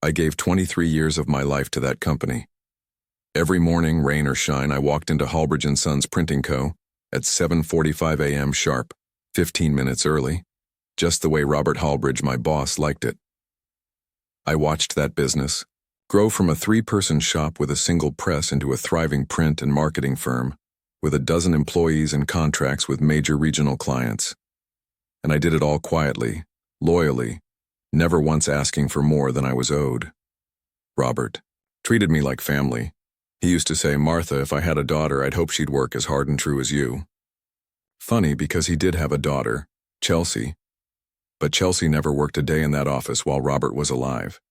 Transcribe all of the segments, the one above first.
I gave 23 years of my life to that company. Every morning, rain or shine, I walked into Halbridge & Sons Printing Co. at 7:45 a.m. sharp, 15 minutes early, just the way Robert Halbridge, my boss, liked it. I watched that business grow from a 3-person shop with a single press into a thriving print and marketing firm with a dozen employees and contracts with major regional clients. And I did it all quietly, loyally, never once asking for more than I was owed. Robert treated me like family. He used to say, "Martha, if I had a daughter, I'd hope she'd work as hard and true as you." Funny, because he did have a daughter, Chelsea, but Chelsea never worked a day in that office while Robert was alive.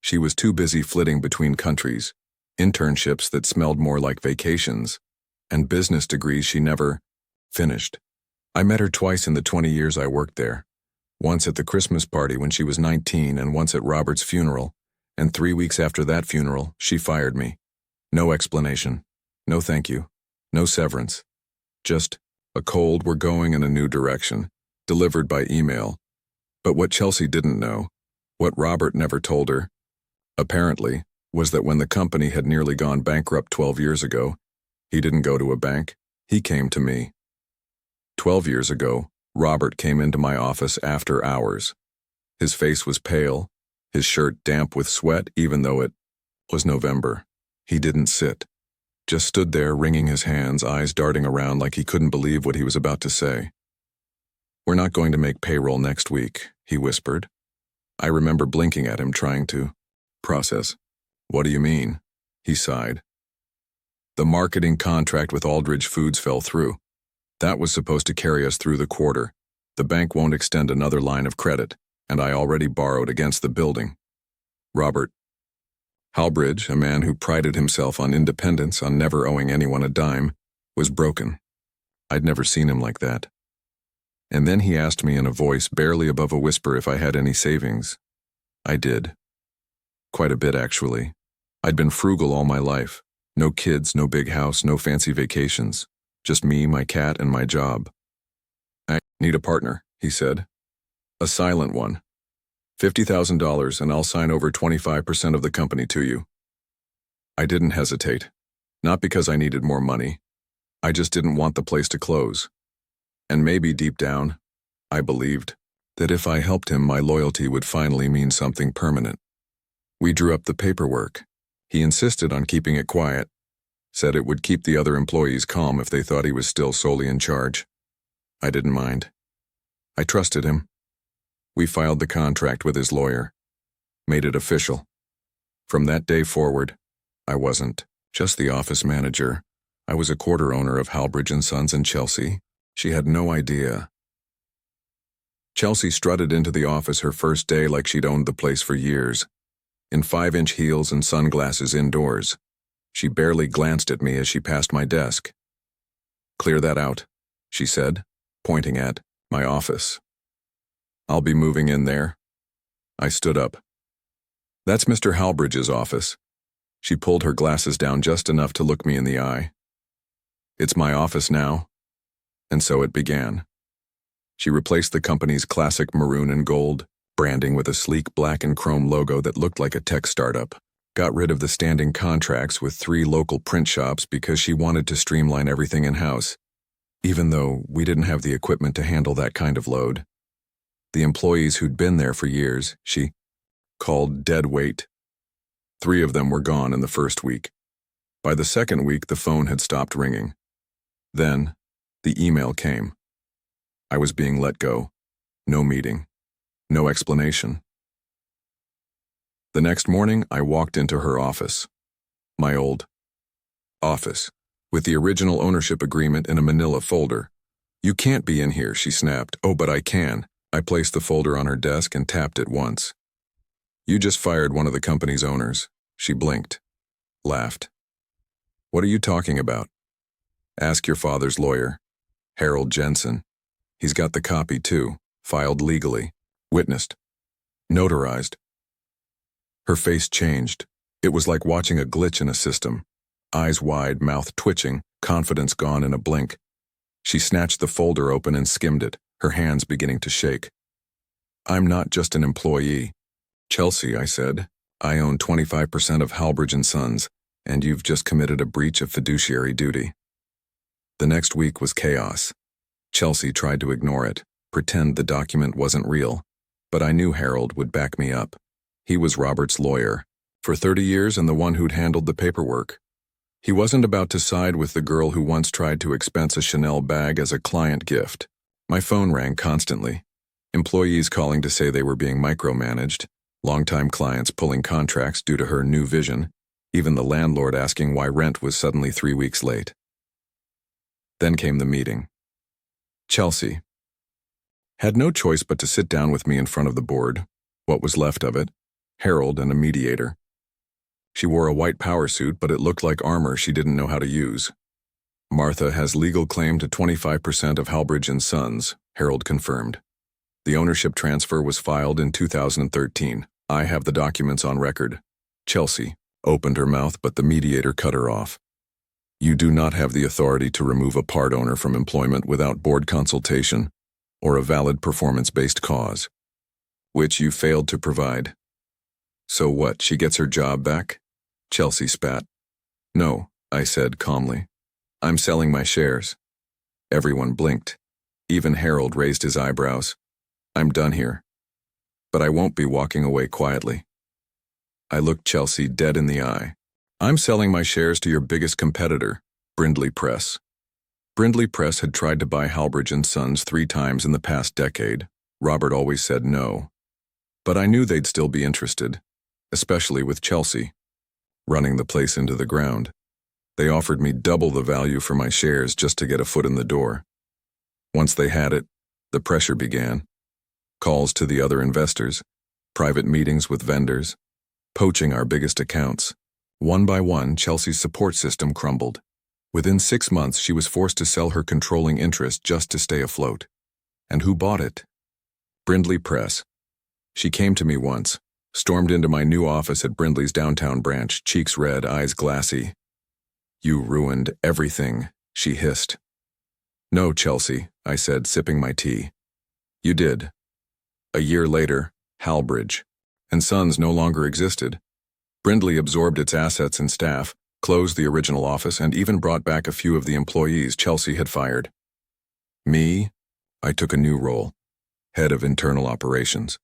She was too busy flitting between countries, internships that smelled more like vacations, and business degrees she never finished. I met her twice in the 20 years I worked there. Once at the Christmas party when she was 19 and once at Robert's funeral, and 3 weeks after that funeral, she fired me. No explanation, no thank you, no severance. Just a cold "we're going in a new direction," delivered by email. But what Chelsea didn't know, what Robert never told her, apparently, was that when the company had nearly gone bankrupt 12 years ago, he didn't go to a bank, he came to me. 12 years ago, Robert came into my office after hours. His face was pale, his shirt damp with sweat even though it was November. He didn't sit, just stood there wringing his hands, eyes darting around like he couldn't believe what he was about to say. "We're not going to make payroll next week," he whispered. I remember blinking at him, trying to process. "What do you mean?" He sighed. "The marketing contract with Aldridge Foods fell through. That was supposed to carry us through the quarter. The bank won't extend another line of credit, and I already borrowed against the building." Robert Halbridge, a man who prided himself on independence, on never owing anyone a dime, was broken. I'd never seen him like that. And then he asked me in a voice barely above a whisper if I had any savings. I did. Quite a bit, actually. I'd been frugal all my life. No kids, no big house, no fancy vacations. Just me, my cat, and my job. "I need a partner," he said. "A silent one. $50,000 and I'll sign over 25% of the company to you." I didn't hesitate. Not because I needed more money. I just didn't want the place to close. And maybe deep down, I believed that if I helped him, my loyalty would finally mean something permanent. We drew up the paperwork. He insisted on keeping it quiet, said it would keep the other employees calm if they thought he was still solely in charge. I didn't mind. I trusted him. We filed the contract with his lawyer, made it official. From that day forward, I wasn't just the office manager. I was a quarter owner of Halbridge & Sons in Chelsea. She had no idea. Chelsea strutted into the office her first day like she'd owned the place for years, in 5-inch heels and sunglasses indoors. She barely glanced at me as she passed my desk. "Clear that out," she said, pointing at my office. "I'll be moving in there." I stood up. "That's Mr. Halbridge's office." She pulled her glasses down just enough to look me in the eye. "It's my office now." And so it began. She replaced the company's classic maroon and gold branding with a sleek black and chrome logo that looked like a tech startup. Got rid of the standing contracts with 3 local print shops because she wanted to streamline everything in-house, even though we didn't have the equipment to handle that kind of load. The employees who'd been there for years, she called dead weight. 3 of them were gone in the first week. By the second week, the phone had stopped ringing. Then, the email came. I was being let go. No meeting. No explanation. The next morning, I walked into her office. My old office, with the original ownership agreement in a manila folder. "You can't be in here," she snapped. "Oh, but I can." I placed the folder on her desk and tapped it once. "You just fired one of the company's owners." She blinked, laughed. "What are you talking about?" "Ask your father's lawyer, Harold Jensen. He's got the copy too, filed legally, witnessed, notarized." Her face changed. It was like watching a glitch in a system. Eyes wide, mouth twitching, confidence gone in a blink. She snatched the folder open and skimmed it, her hands beginning to shake. "I'm not just an employee." "Chelsea," I said, I own 25% of Halbridge & Sons, and you've just committed a breach of fiduciary duty. The next week was chaos. Chelsea tried to ignore it, pretend the document wasn't real, but I knew Harold would back me up. He was Robert's lawyer, for 30 years and the one who'd handled the paperwork. He wasn't about to side with the girl who once tried to expense a Chanel bag as a client gift. My phone rang constantly. Employees calling to say they were being micromanaged, longtime clients pulling contracts due to her new vision, even the landlord asking why rent was suddenly 3 weeks late. Then came the meeting. Chelsea had no choice but to sit down with me in front of the board, what was left of it, Harold and a mediator. She wore a white power suit, but it looked like armor she didn't know how to use. Martha has legal claim to 25% of Halbridge & Sons, Harold confirmed. The ownership transfer was filed in 2013. I have the documents on record. Chelsea opened her mouth, but the mediator cut her off. You do not have the authority to remove a part owner from employment without board consultation or a valid performance-based cause, which you failed to provide. So what, she gets her job back? Chelsea spat. No, I said calmly. I'm selling my shares. Everyone blinked. Even Harold raised his eyebrows. I'm done here. But I won't be walking away quietly. I looked Chelsea dead in the eye. I'm selling my shares to your biggest competitor, Brindley Press. Brindley Press had tried to buy Halbridge & Sons 3 times in the past decade. Robert always said no. But I knew they'd still be interested, especially with Chelsea running the place into the ground. They offered me double the value for my shares just to get a foot in the door. Once they had it, the pressure began. Calls to the other investors, private meetings with vendors, poaching our biggest accounts. One by one, Chelsea's support system crumbled. Within 6 months, she was forced to sell her controlling interest just to stay afloat. And who bought it? Brindley Press. She came to me once, stormed into my new office at Brindley's downtown branch, cheeks red, eyes glassy. You ruined everything, she hissed. No, Chelsea, I said, sipping my tea. You did. A year later, Halbridge & Sons no longer existed. Brindley absorbed its assets and staff, closed the original office, and even brought back a few of the employees Chelsea had fired. Me? I took a new role, head of internal operations.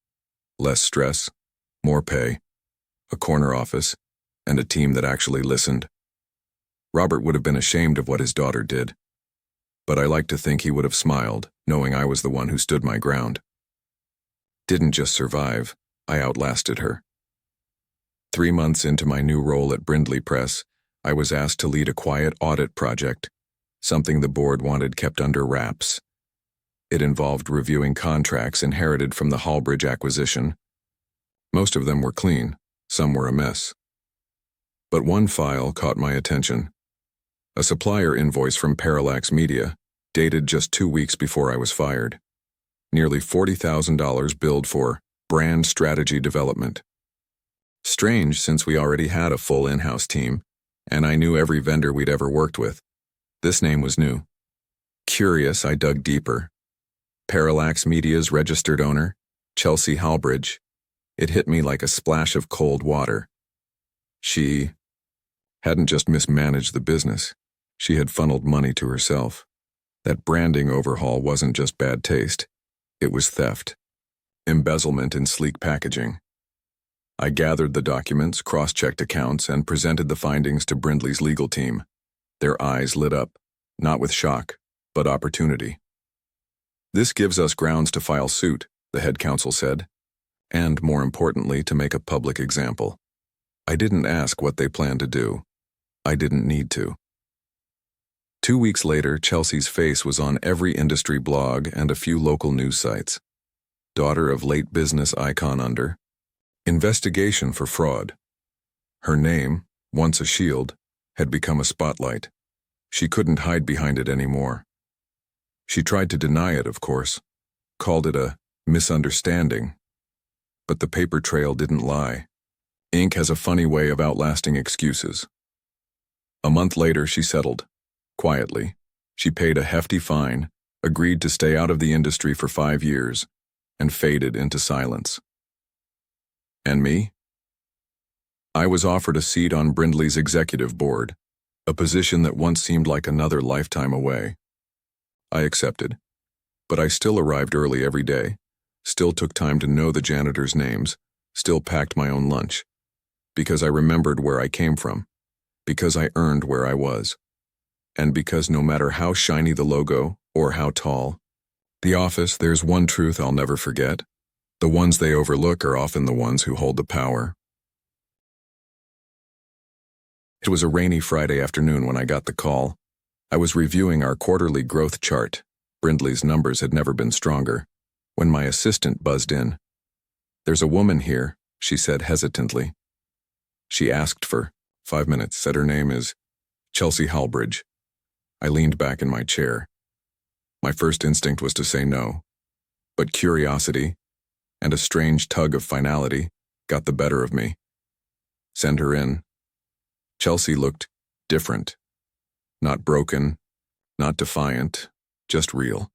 Less stress, more pay, a corner office, and a team that actually listened. Robert would have been ashamed of what his daughter did, but I like to think he would have smiled, knowing I was the one who stood my ground. Didn't just survive, I outlasted her. 3 months into my new role at Brindley Press, I was asked to lead a quiet audit project, something the board wanted kept under wraps. It involved reviewing contracts inherited from the Halbridge acquisition. Most of them were clean, some were a mess. But one file caught my attention. A supplier invoice from Parallax Media, dated just 2 weeks before I was fired. Nearly $40,000 billed for brand strategy development. Strange, since we already had a full in-house team, and I knew every vendor we'd ever worked with. This name was new. Curious, I dug deeper. Parallax Media's registered owner, Chelsea Halbridge. It hit me like a splash of cold water. She hadn't just mismanaged the business. She had funneled money to herself. That branding overhaul wasn't just bad taste. It was theft. Embezzlement in sleek packaging. I gathered the documents, cross-checked accounts, and presented the findings to Brindley's legal team. Their eyes lit up, not with shock, but opportunity. This gives us grounds to file suit, the head counsel said, and more importantly, to make a public example. I didn't ask what they planned to do. I didn't need to. 2 weeks later, Chelsea's face was on every industry blog and a few local news sites. Daughter of late business icon under investigation for fraud. Her name, once a shield, had become a spotlight. She couldn't hide behind it anymore. She tried to deny it, of course, called it a misunderstanding. But the paper trail didn't lie. Ink has a funny way of outlasting excuses. A month later, she settled. Quietly. She paid a hefty fine, agreed to stay out of the industry for 5 years, and faded into silence. And me? I was offered a seat on Brindley's executive board, a position that once seemed like another lifetime away. I accepted, but I still arrived early every day, still took time to know the janitors' names, still packed my own lunch, because I remembered where I came from, because I earned where I was, and because no matter how shiny the logo or how tall, the office, there's one truth I'll never forget. The ones they overlook are often the ones who hold the power. It was a rainy Friday afternoon when I got the call. I was reviewing our quarterly growth chart. Brindley's numbers had never been stronger. When my assistant buzzed in. "There's a woman here," she said hesitantly. She asked for 5 minutes, said her name is Chelsea Halbridge. I leaned back in my chair. My first instinct was to say no, but curiosity and a strange tug of finality got the better of me. "Send her in." Chelsea looked different. Not broken, not defiant, just real.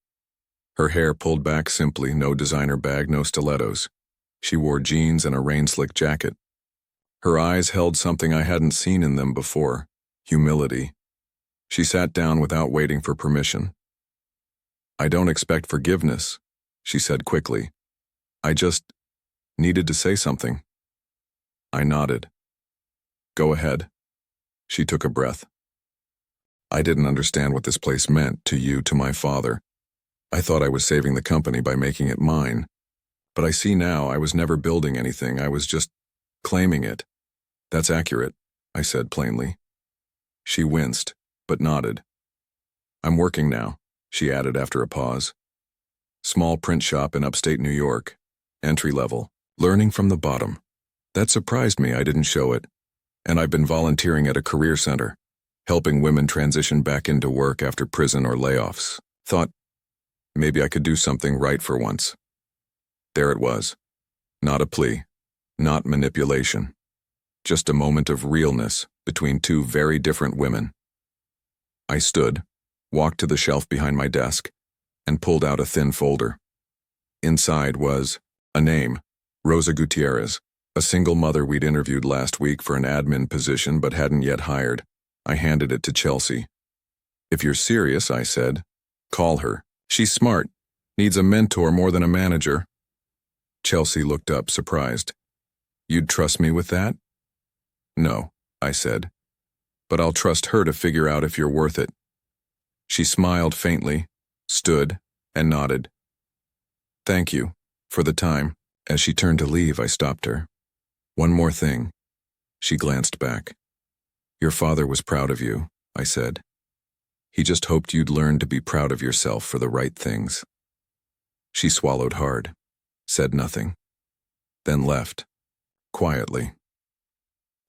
Her hair pulled back simply, no designer bag, no stilettos. She wore jeans and a rain-slick jacket. Her eyes held something I hadn't seen in them before, humility. She sat down without waiting for permission. "I don't expect forgiveness," she said quickly. "I just needed to say something." I nodded. "Go ahead." She took a breath. "I didn't understand what this place meant to you, to my father. I thought I was saving the company by making it mine. But I see now I was never building anything, I was just claiming it." "That's accurate," I said plainly. She winced, but nodded. "I'm working now," she added after a pause. "Small print shop in upstate New York. Entry level. Learning from the bottom. That surprised me I didn't show it. And I've been volunteering at a career center, helping women transition back into work after prison or layoffs. Thought maybe I could do something right for once." There it was. Not a plea. Not manipulation. Just a moment of realness between two very different women. I stood, walked to the shelf behind my desk, and pulled out a thin folder. Inside was a name, Rosa Gutierrez, a single mother we'd interviewed last week for an admin position but hadn't yet hired. I handed it to Chelsea. "If you're serious," I said, "call her. She's smart, needs a mentor more than a manager." Chelsea looked up, surprised. "You'd trust me with that?" "No," I said, "but I'll trust her to figure out if you're worth it." She smiled faintly, stood, and nodded. "Thank you, for the time." As she turned to leave, I stopped her. "One more thing." She glanced back. "Your father was proud of you," I said. "He just hoped you'd learn to be proud of yourself for the right things." She swallowed hard, said nothing, then left, quietly.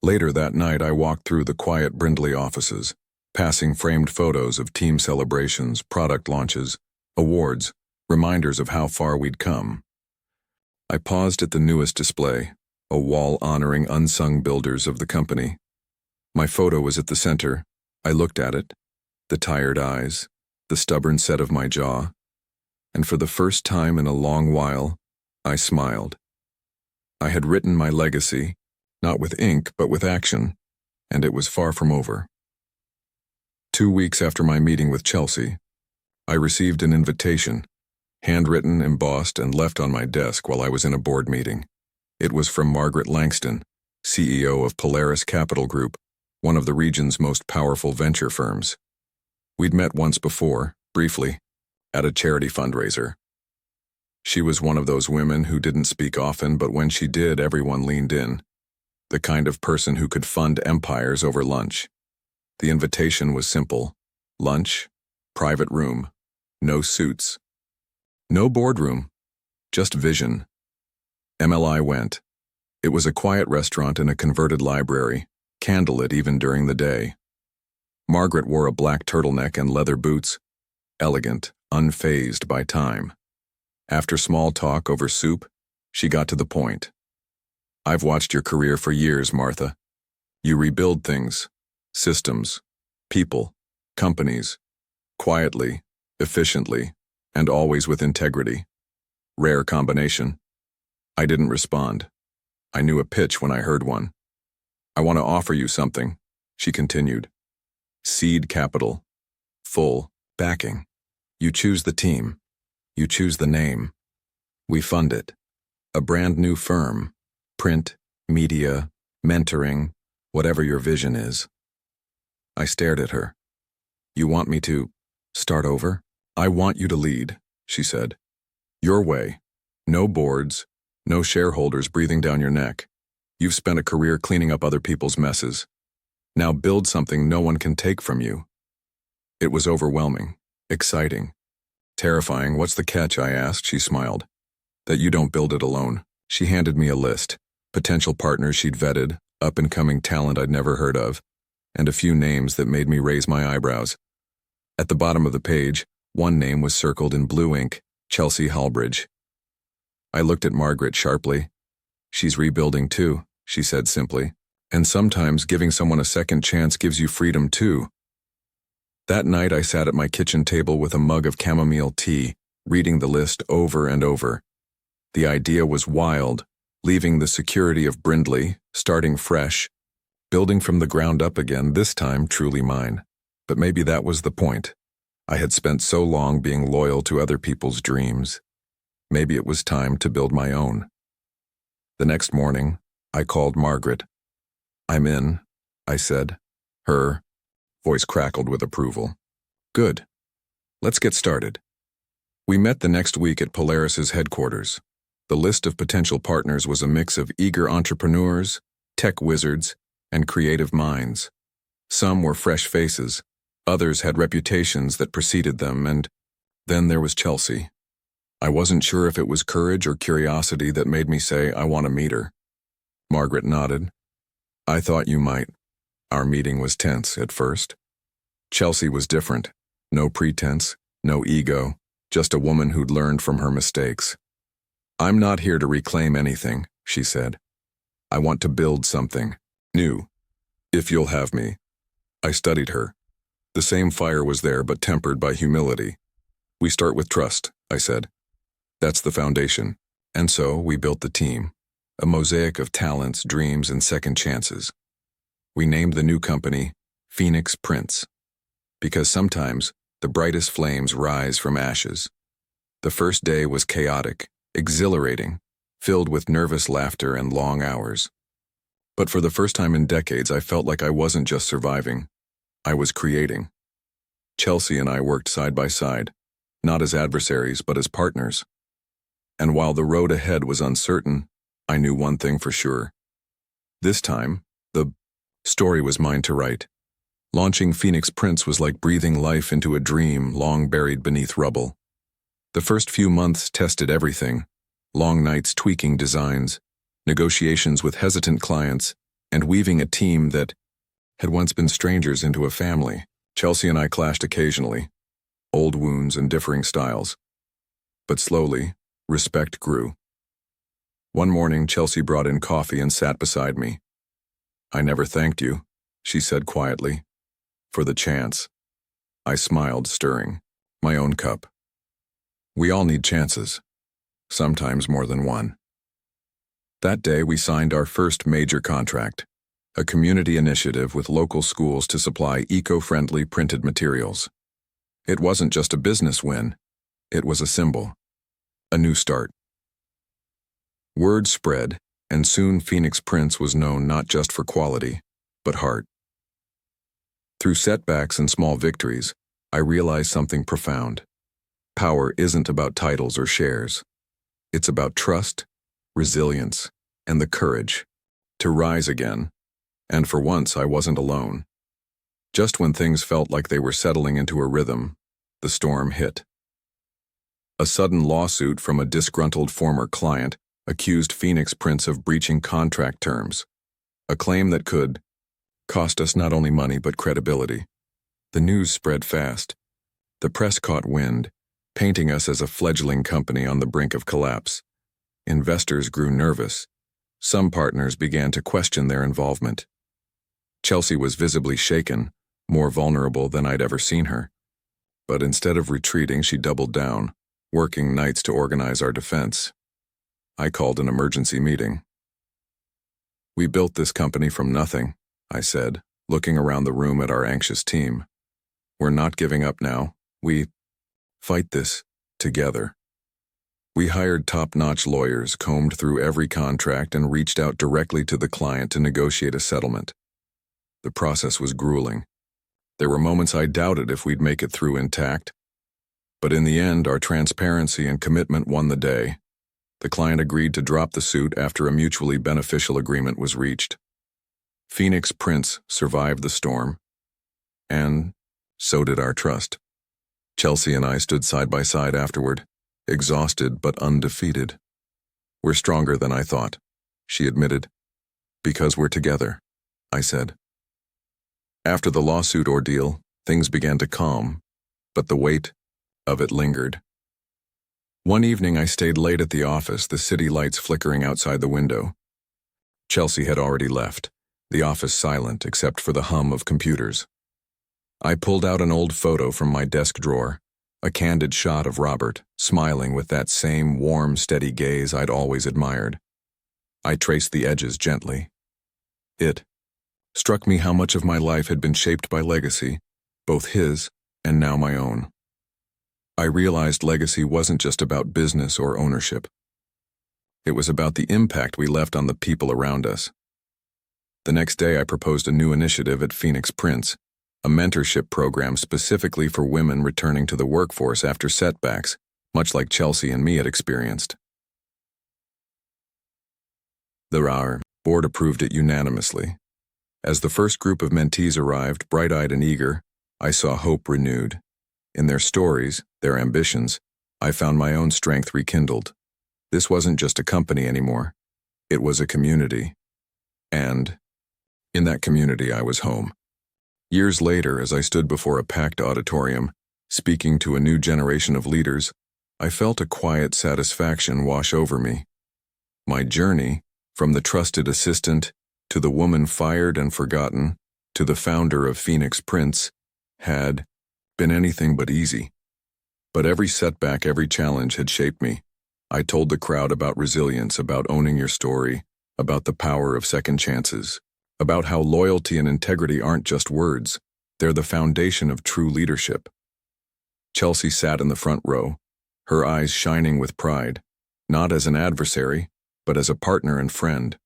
Later that night, I walked through the quiet Brindley offices, passing framed photos of team celebrations, product launches, awards, reminders of how far we'd come. I paused at the newest display, a wall honoring unsung builders of the company. My photo was at the center. I looked at it, the tired eyes, the stubborn set of my jaw, and for the first time in a long while, I smiled. I had written my legacy, not with ink but with action, and it was far from over. 2 weeks after my meeting with Chelsea, I received an invitation, handwritten, embossed, and left on my desk while I was in a board meeting. It was from Margaret Langston, CEO of Polaris Capital Group, one of the region's most powerful venture firms. We'd met once before, briefly, at a charity fundraiser. She was one of those women who didn't speak often, but when she did, everyone leaned in. The kind of person who could fund empires over lunch. The invitation was simple. Lunch, private room, no suits. No boardroom, just vision. MLI went. It was a quiet restaurant in a converted library, candlelit even during the day. Margaret wore a black turtleneck and leather boots, elegant, unfazed by time. After small talk over soup, she got to the point. "I've watched your career for years, Martha. You rebuild things, systems, people, companies, quietly, efficiently, and always with integrity. Rare combination." I didn't respond. I knew a pitch when I heard one. I want to offer you something, she continued. Seed capital. Full backing. You choose the team. You choose the name. We fund it. A brand new firm. Print, media, mentoring, whatever your vision is. I stared at her. You want me to start over? I want you to lead, she said. Your way. No boards, no shareholders breathing down your neck. You've spent a career cleaning up other people's messes. Now build something no one can take from you. It was overwhelming, exciting, terrifying. What's the catch? I asked. She smiled. That you don't build it alone. She handed me a list, potential partners she'd vetted, up-and-coming talent I'd never heard of, and a few names that made me raise my eyebrows. At the bottom of the page, one name was circled in blue ink, Chelsea Halbridge. I looked at Margaret sharply. She's rebuilding too, she said simply. And sometimes giving someone a second chance gives you freedom too. That night I sat at my kitchen table with a mug of chamomile tea, reading the list over and over. The idea was wild, leaving the security of Brindley, starting fresh, building from the ground up again, this time truly mine. But maybe that was the point. I had spent so long being loyal to other people's dreams. Maybe it was time to build my own. The next morning, I called Margaret. I'm in, I said. Her voice crackled with approval. Good. Let's get started. We met the next week at Polaris's headquarters. The list of potential partners was a mix of eager entrepreneurs, tech wizards, and creative minds. Some were fresh faces, others had reputations that preceded them, and then there was Chelsea. I wasn't sure if it was courage or curiosity that made me say, I want to meet her. Margaret nodded. I thought you might. Our meeting was tense at first. Chelsea was different. No pretense, no ego, just a woman who'd learned from her mistakes. I'm not here to reclaim anything, she said. I want to build something new, if you'll have me. I studied her. The same fire was there, but tempered by humility. We start with trust, I said. That's the foundation. And so we built the team, a mosaic of talents, dreams, and second chances. We named the new company Phoenix Prints, because sometimes the brightest flames rise from ashes. The first day was chaotic, exhilarating, filled with nervous laughter and long hours. But for the first time in decades, I felt like I wasn't just surviving. I was creating. Chelsea and I worked side by side, not as adversaries, but as partners. And while the road ahead was uncertain, I knew one thing for sure. This time, the story was mine to write. Launching Phoenix Prints was like breathing life into a dream long buried beneath rubble. The first few months tested everything: long nights tweaking designs, negotiations with hesitant clients, and weaving a team that had once been strangers into a family. Chelsea and I clashed occasionally, old wounds and differing styles. But slowly, respect grew. One morning, Chelsea brought in coffee and sat beside me. I never thanked you, she said quietly, for the chance. I smiled, stirring my own cup. We all need chances, sometimes more than one. That day, we signed our first major contract, a community initiative with local schools to supply eco-friendly printed materials. It wasn't just a business win, it was a symbol, a new start. Word spread, and soon Phoenix Prints was known not just for quality, but heart. Through setbacks and small victories, I realized something profound. Power isn't about titles or shares. It's about trust, resilience, and the courage to rise again. And for once, I wasn't alone. Just when things felt like they were settling into a rhythm, the storm hit. A sudden lawsuit from a disgruntled former client accused Phoenix Prints of breaching contract terms, a claim that could cost us not only money but credibility. The news spread fast. The press caught wind, painting us as a fledgling company on the brink of collapse. Investors grew nervous. Some partners began to question their involvement. Chelsea was visibly shaken, more vulnerable than I'd ever seen her. But instead of retreating, she doubled down, working nights to organize our defense. I called an emergency meeting. We built this company from nothing, I said, looking around the room at our anxious team. We're not giving up now. We fight this together. We hired top-notch lawyers, combed through every contract, and reached out directly to the client to negotiate a settlement. The process was grueling. There were moments I doubted if we'd make it through intact. But in the end, our transparency and commitment won the day. The client agreed to drop the suit after a mutually beneficial agreement was reached. Phoenix Prince survived the storm, and so did our trust. Chelsea and I stood side by side afterward, exhausted but undefeated. We're stronger than I thought, she admitted. Because we're together, I said. After the lawsuit ordeal, things began to calm, but the weight of it lingered. One evening I stayed late at the office, the city lights flickering outside the window. Chelsea had already left, the office silent except for the hum of computers. I pulled out an old photo from my desk drawer, a candid shot of Robert, smiling with that same warm, steady gaze I'd always admired. I traced the edges gently. It struck me how much of my life had been shaped by legacy, both his and now my own. I realized legacy wasn't just about business or ownership. It was about the impact we left on the people around us. The next day I proposed a new initiative at Phoenix Prince, a mentorship program specifically for women returning to the workforce after setbacks, much like Chelsea and me had experienced. The board approved it unanimously. As the first group of mentees arrived, bright-eyed and eager, I saw hope renewed. In their stories, their ambitions, I found my own strength rekindled. This wasn't just a company anymore. It was a community. And in that community, I was home. Years later, as I stood before a packed auditorium, speaking to a new generation of leaders, I felt a quiet satisfaction wash over me. My journey, from the trusted assistant to the woman fired and forgotten, to the founder of Phoenix Prince, had been anything but easy. But every setback, every challenge had shaped me. I told the crowd about resilience, about owning your story, about the power of second chances, about how loyalty and integrity aren't just words, they're the foundation of true leadership. Chelsea sat in the front row, her eyes shining with pride, not as an adversary, but as a partner and friend.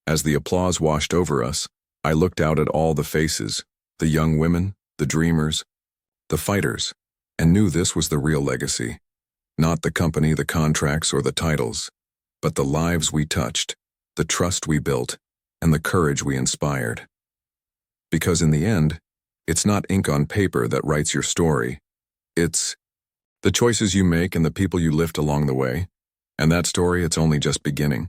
As the applause washed over us, I looked out at all the faces, the young women, the dreamers, the fighters, and knew this was the real legacy. Not the company, the contracts, or the titles, but the lives we touched, the trust we built, and the courage we inspired. Because in the end, it's not ink on paper that writes your story. It's the choices you make and the people you lift along the way. And that story, it's only just beginning.